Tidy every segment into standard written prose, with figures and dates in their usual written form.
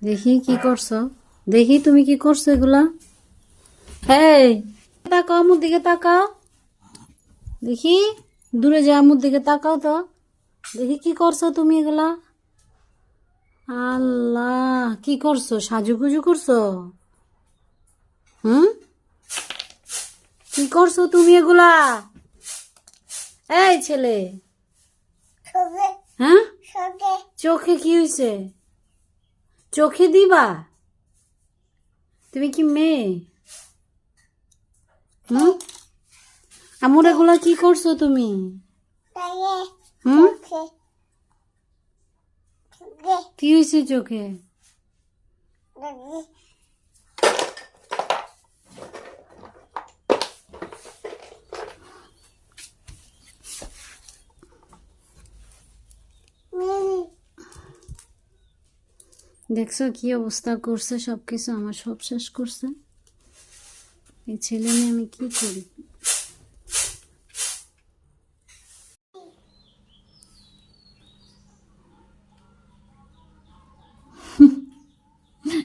দেখি কি করছো, দেখি তুমি কি করছো এগুলা। এই তাকাও, আমার দিকে তাকাও, দেখি দূরে যা, আমার দিকে তাকাও তো, দেখি কি করছো তুমি এগুলা। আল্লাহ, কি করছো? সাজুগুজু করছো? হুম, কি করছো তুমি এগুলা? এই ছেলে, হ্যাঁ, চোখে কি হয়েছে? চোখে দিবা? তুমি কি মেয়ে? হুম, আমার এগুলা কি করছো তুমি? হুম, কি হয়েছে চোখে? দেখছো কি অবস্থা করছে, সবকিছু আমার সব শেষ করছে। এই ছেলে নিয়ে আমি কি করি?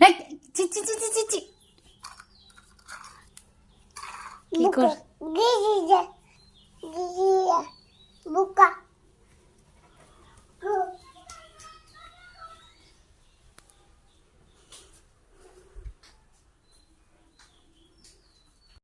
এই, ছি, ছি, ছি, ছি, ছি, ছি। কি কর? বুকা